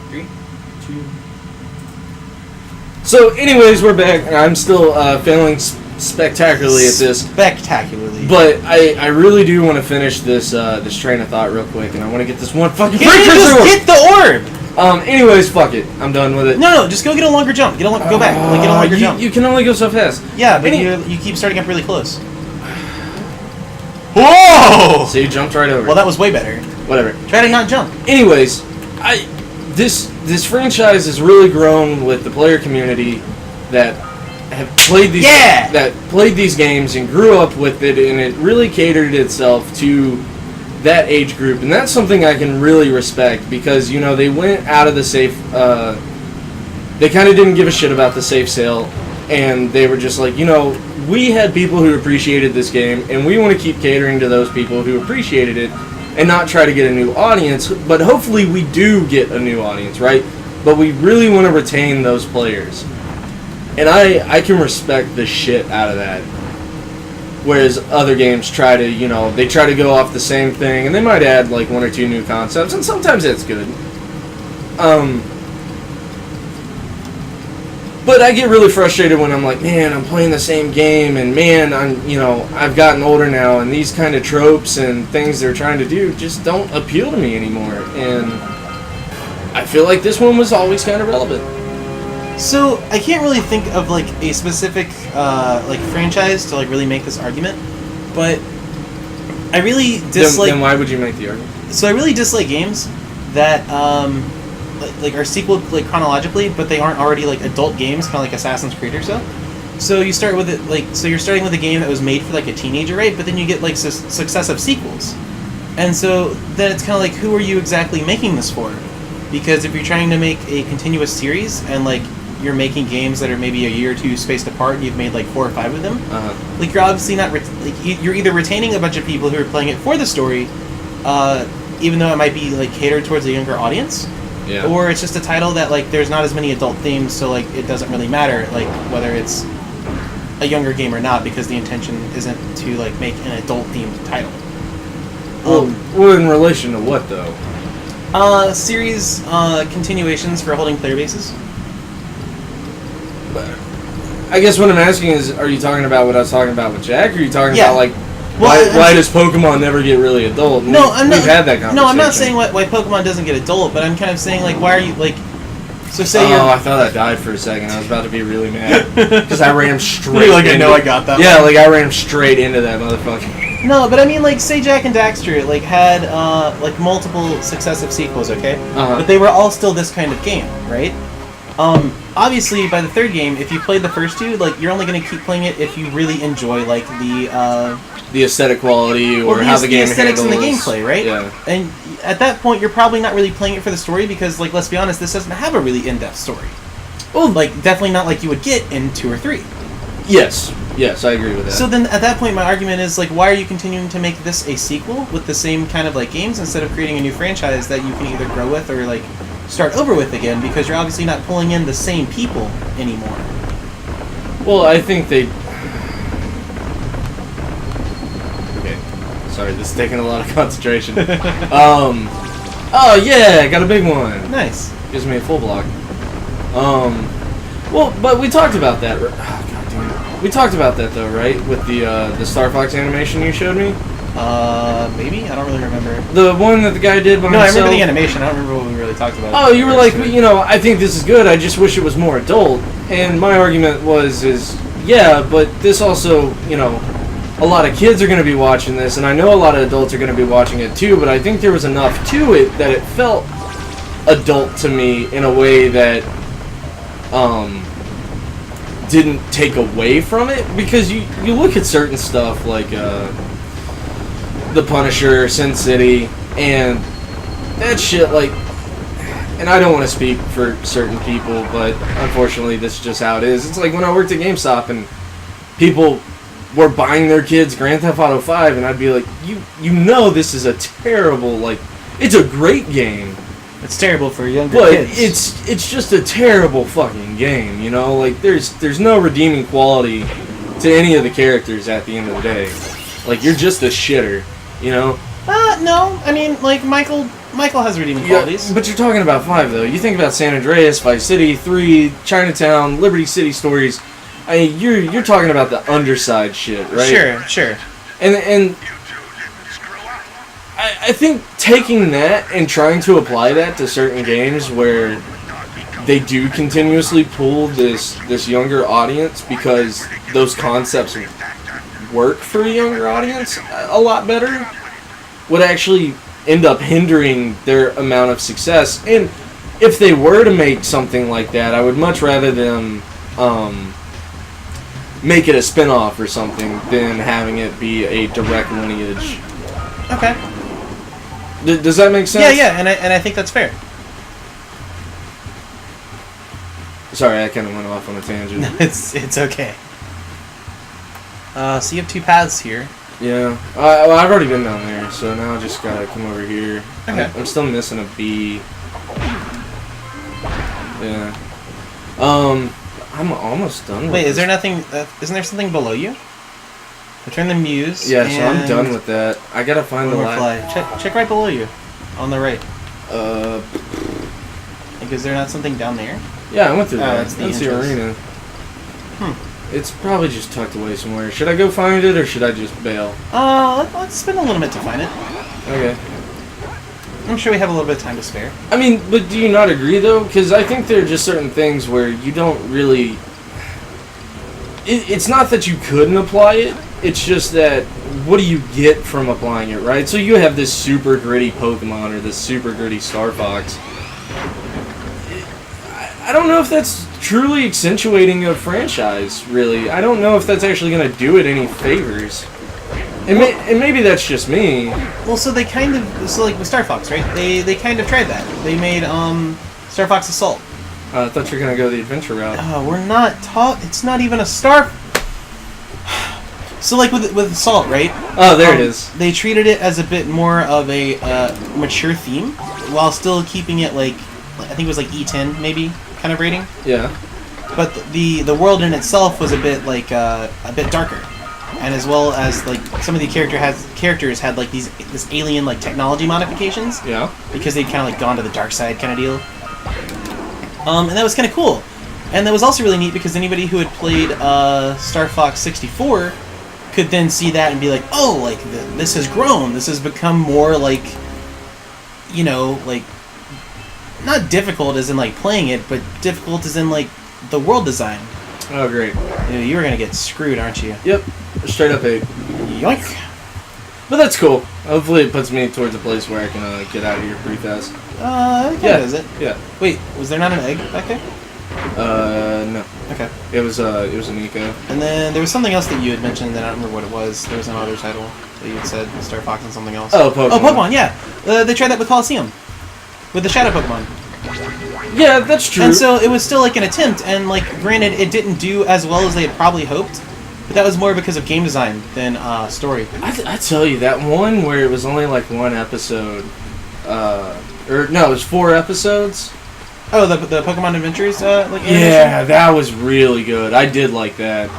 3, 2. So, anyways, we're back, and I'm still failing spectacularly at this. Spectacularly. But I really do want to finish this this train of thought real quick, and I want to get this one fucking just get the orb! Anyways, fuck it. I'm done with it. No, just go get a longer jump. Go back. Get a longer jump. You can only go so fast. Yeah, but you keep starting up really close. Whoa! So you jumped right over. Well, that was way better. Whatever. Try to not jump. Anyways, this franchise has really grown with the player community that have played these games and grew up with it, and it really catered itself to that age group, and that's something I can really respect because they went out of the safe. They kind of didn't give a shit about the safe sale, and they were just like, we had people who appreciated this game, and we want to keep catering to those people who appreciated it, and not try to get a new audience. But hopefully, we do get a new audience, right? But we really want to retain those players. And I can respect the shit out of that. Whereas other games try to, they try to go off the same thing, and they might add like 1 or 2 new concepts, and sometimes that's good. But I get really frustrated when I'm like, man, I'm playing the same game, and man, I've gotten older now, and these kind of tropes and things they're trying to do just don't appeal to me anymore. And I feel like this one was always kind of relevant. So I can't really think of like a specific franchise to like really make this argument, but I really dislike. Then why would you make the argument? So I really dislike games that are sequel chronologically, but they aren't already like adult games, kind of like Assassin's Creed or so. So you start with it so you're starting with a game that was made for like a teenager, right? But then you get like successive sequels, and so then it's kind of like, who are you exactly making this for? Because if you're trying to make a continuous series and like you're making games that are maybe a year or 2 spaced apart, and you've made like 4 or 5 of them, like you're obviously not you're either retaining a bunch of people who are playing it for the story, even though it might be like catered towards a younger audience. Yeah. Or it's just a title that like there's not as many adult themes, so like it doesn't really matter like whether it's a younger game or not, because the intention isn't to like make an adult themed title. Well, in relation to what though? Series continuations for holding player bases. I guess what I'm asking is, are you talking about what I was talking about with Jack, or are you talking about like why does Pokemon never get really adult? No, I'm not. We've had that conversation. No, I'm not saying why Pokemon doesn't get adult, but I'm kind of saying like, why are you like? So say you're. Oh, I thought I died for a second. I was about to be really mad because I ran straight. You're like, I know I got that. Yeah, like I ran straight into that motherfucker. No, but I mean, like, say Jack and Daxter like had like multiple successive sequels, okay? But they were all still this kind of game, right? Obviously, by the 3rd game, if you played the first 2, like, you're only going to keep playing it if you really enjoy like the aesthetic quality or how the game aesthetics handles. and the gameplay, right? Yeah. And at that point, you're probably not really playing it for the story because, like, let's be honest, this doesn't have a really in-depth story. Well, like, definitely not like you would get in 2 or 3. Yes, I agree with that. So then, at that point, my argument is, like, why are you continuing to make this a sequel with the same kind of, like, games instead of creating a new franchise that you can either grow with or, like, start over with again, because you're obviously not pulling in the same people anymore. Well, I think they... Okay. Sorry, this is taking a lot of concentration. Oh, yeah, got a big one. Nice. Gives me a full block. Well, but we talked about that. Oh, God damn it. We talked about that, though, right? With the Star Fox animation you showed me? Maybe? I don't really remember. The one that the guy did by himself? No, I remember the animation. I don't remember what we really talked about. Oh, you were like, I think this is good. I just wish it was more adult. And my argument yeah, but this also, a lot of kids are going to be watching this, and I know a lot of adults are going to be watching it too, but I think there was enough to it that it felt adult to me in a way that didn't take away from it, because you look at certain stuff like The Punisher, Sin City, and that shit, like, and I don't want to speak for certain people, but unfortunately this is just how it is. It's like when I worked at GameStop and people were buying their kids Grand Theft Auto 5, and I'd be like, you know this is a terrible, like, it's a great game. It's terrible for younger kids. But it's just a terrible fucking game, Like, there's no redeeming quality to any of the characters at the end of the day. Like, you're just a shitter, No. I mean, like, Michael Michael has redeeming qualities. But you're talking about 5, though. You think about San Andreas, Vice City, 3, Chinatown, Liberty City Stories. I mean, you're talking about the underside shit, right? Sure. And I think taking that and trying to apply that to certain games where they do continuously pull this younger audience because those concepts work for a younger audience a lot better would actually end up hindering their amount of success. And if they were to make something like that, I would much rather them make it a spin-off or something than having it be a direct lineage. Okay. Does that make sense? Yeah, and I think that's fair. Sorry, I kind of went off on a tangent. It's okay. So you have 2 paths here. Yeah. Well, I've already been down there, so now I just gotta come over here. Okay. I'm still missing a B. Yeah. I'm almost done with Wait, this. is there nothing... isn't there something below you? Return the Muse. Yeah, so I'm done with that. I gotta find the last... Check right below you. On the right. Like, is there not something down there? Yeah, I went through that. That's the That's the arena. It's probably just tucked away somewhere. Should I go find it, or should I just bail? Let's spend a little bit to find it. Okay. I'm sure we have a little bit of time to spare. I mean, but do you not agree, though? Because I think there are just certain things where you don't really... It's not that you couldn't apply it, it's just that what do you get from applying it, right? So you have this super gritty Pokemon or this super gritty Star Fox. I don't know if that's truly accentuating a franchise, really. I don't know if that's actually going to do it any favors. And maybe that's just me. Well, so they kind of... So, like, with Star Fox, right? They kind of tried that. They made, Star Fox Assault. I thought you were going to go the adventure route. We're not it's not even a Star... So, like, with Assault, right? Oh, there it is. They treated it as a bit more of a mature theme, while still keeping it, like... I think it was, like, E10, maybe, kind of rating. Yeah. But the world in itself was a bit, like, a bit darker. And as well as, like, some of the characters had, like, this alien, like, technology modifications. Yeah. Because they'd kind of, like, gone to the dark side kind of deal. And that was kind of cool. And that was also really neat because anybody who had played Star Fox 64 could then see that and be like, oh, like, this has grown. This has become more, like, you know, like, not difficult as in, like, playing it, but difficult as in, like, the world design. Oh, great. You're going to get screwed, aren't you? Yep. Straight up 8. Yoink. But that's cool. Hopefully it puts me towards a place where I can get out of here pretty fast. Yeah. Is it? Yeah. Wait, was there not an egg back there? No. Okay. It was a Nico. And then there was something else that you had mentioned that I don't remember what it was. There was another title that you had said, Star Fox and something else. Oh, Pokemon. Oh, Pokemon, yeah. They tried that with Coliseum. With the Shadow Pokemon. Yeah, that's true. And so it was still like an attempt, and like granted, it didn't do as well as they had probably hoped, but that was more because of game design than story. I tell you, that one where it was only like 1 episode, or no, it was 4 episodes. Oh, the Pokemon Adventures, like animation? Yeah, that was really good. I did like that.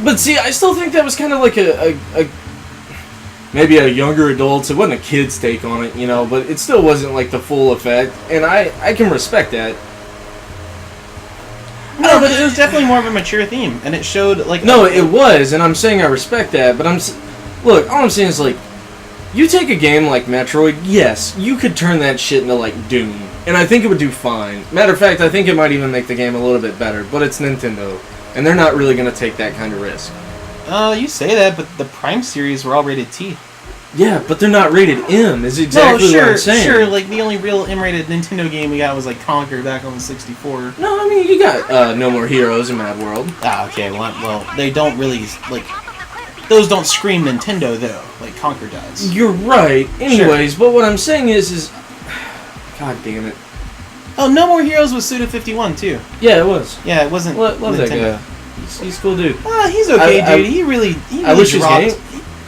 But see, I still think that was kind of like a maybe a younger adults. It wasn't a kid's take on it, you know, but it still wasn't like the full effect, and I can respect that. No, but it was definitely more of a mature theme, and it showed like... No, it was, and I'm saying I respect that, but look, all I'm saying is, like, you take a game like Metroid, yes, you could turn that shit into, like, Doom, and I think it would do fine. Matter of fact, I think it might even make the game a little bit better, but it's Nintendo, and they're not really going to take that kind of risk. You say that, but the Prime series were all rated T. Yeah, but they're not rated M, is exactly what I'm saying. Sure, like, the only real M-rated Nintendo game we got was, like, Conquer back on the 64. No, I mean, you got No More Heroes and Mad World. Ah, okay, well, they don't really, like... Those don't scream Nintendo, though, like Conquer does. You're right. Anyways, sure. But what I'm saying is... God damn it. Oh, No More Heroes was Suda51, too. Yeah, it was. Yeah, it wasn't Love Nintendo. that guy. He's a cool dude. He's okay, dude. He really dropped...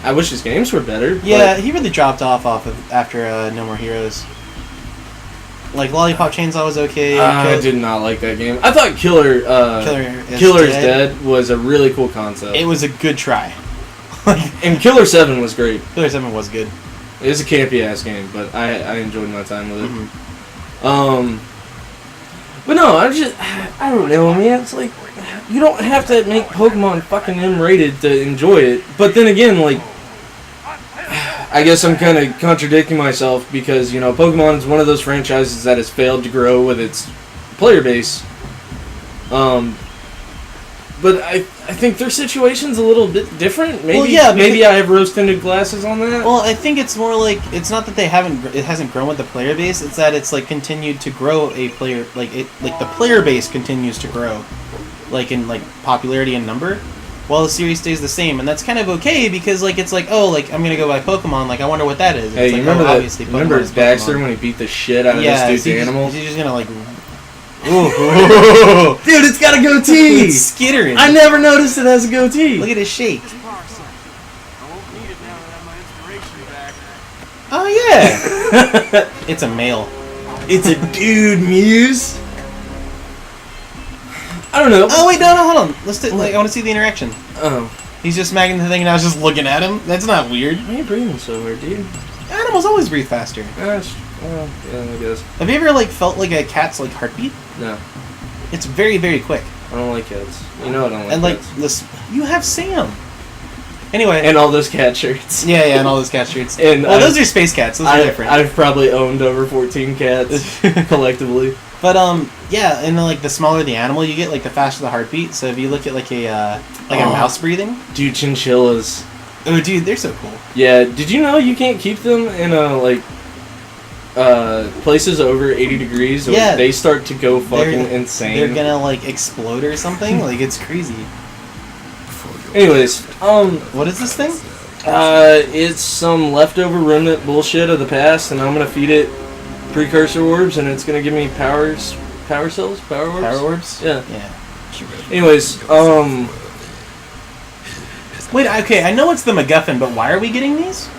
I wish his games were better. Yeah, he really dropped off of after No More Heroes. Like, Lollipop Chainsaw was okay. I did not like that game. I thought Killer is Dead was a really cool concept. It was a good try. And Killer 7 was great. Killer 7 was good. It's a campy ass game, but I enjoyed my time with it. But no, I don't know, man. It's like, you don't have to make Pokemon fucking M-rated to enjoy it. But then again, like, I guess I'm kind of contradicting myself because, you know, Pokemon is one of those franchises that has failed to grow with its player base. But I think their situation's a little bit different. Maybe, well, yeah, maybe I have rose-tinted glasses on that. Well, I think it's more like, it's not that it hasn't grown with the player base. It's that it's like continued to grow a player, like the player base continues to grow, like in like popularity and number, while the series stays the same, and that's kind of okay because like it's like, oh, like I'm gonna go buy Pokemon, like I wonder what that is. Hey, it's you like, remember oh, that? obviously Remember Pokemon Baxter Pokemon. when he beat the shit out of this dude's animal? He's just gonna like. Dude, it's got a goatee! It's skittering. I never noticed it has a goatee. Look at his shape. Oh yeah! It's a male. It's a dude, Muse. I don't know. Oh wait, no, hold on. Let's do, like I want to see the interaction. Oh. He's just smacking the thing and I was just looking at him. That's not weird. Why are you breathing so hard, dude? Animals always breathe faster. Gosh. Yeah, I guess. Have you ever like felt like a cat's like heartbeat? No. It's very, very quick. I don't like cats. You know I don't like And like cats. this, you have Sam. Anyway. And all those cat shirts. Yeah, and all those cat shirts. And well, those are space cats. Those are different. I've probably owned over 14 cats collectively. But yeah, and then like the smaller the animal you get, like the faster the heartbeat. So if you look at like a mouse breathing, dude, chinchillas. Oh, dude, they're so cool. Yeah, did you know you can't keep them in places over 80 degrees? Or Yeah, they start to go fucking insane. They're gonna like explode or something. Like it's crazy. Anyways, what is this thing? It's some leftover remnant bullshit of the past, and I'm gonna feed it precursor orbs, and it's gonna give me power cells, power orbs. Power orbs? Yeah. Yeah. Anyways, wait, okay, I know it's the MacGuffin, but why are we getting these?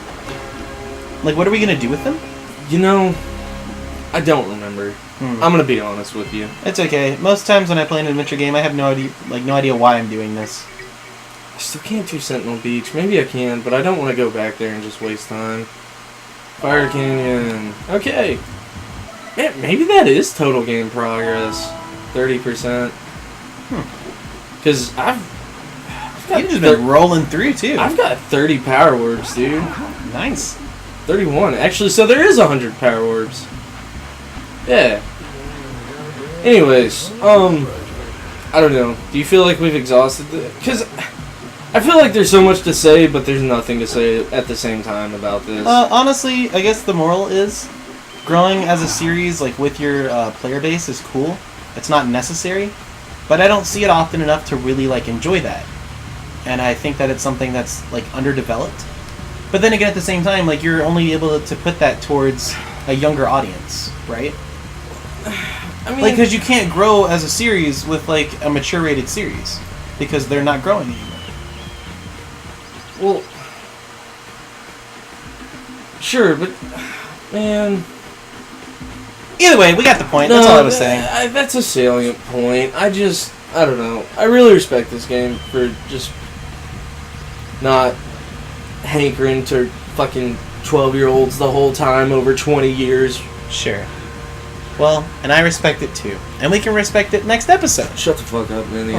Like, what are we gonna do with them? You know, I don't remember. I'm gonna be honest with you. It's okay. Most times when I play an adventure game, I have no idea why I'm doing this. I still can't do Sentinel Beach. Maybe I can, but I don't want to go back there and just waste time. Fire Canyon. Okay. Yeah, maybe that is total game progress. 30%. Because I've got You've just been rolling through, too. I've got 30 power orbs, dude. Nice. 31. Actually, so there is 100 power orbs. Yeah. Anyways, I don't know. Do you feel like we've exhausted the... Because I feel like there's so much to say, but there's nothing to say at the same time about this. Honestly, I guess the moral is growing as a series, like, with your player base is cool. It's not necessary. But I don't see it often enough to really, like, enjoy that. And I think that it's something that's, like, underdeveloped. But then again, at the same time, like, you're only able to put that towards a younger audience, right? I mean... Like, because you can't grow as a series with, like, a mature-rated series. Because they're not growing anymore. Well... Sure, but... Man... Either way, we got the point. That's all I was saying. That's a salient point. I don't know. I really respect this game for just not hankering to fucking 12-year-olds the whole time over 20 years. Sure. Well, and I respect it too. And we can respect it next episode. Shut the fuck up, man.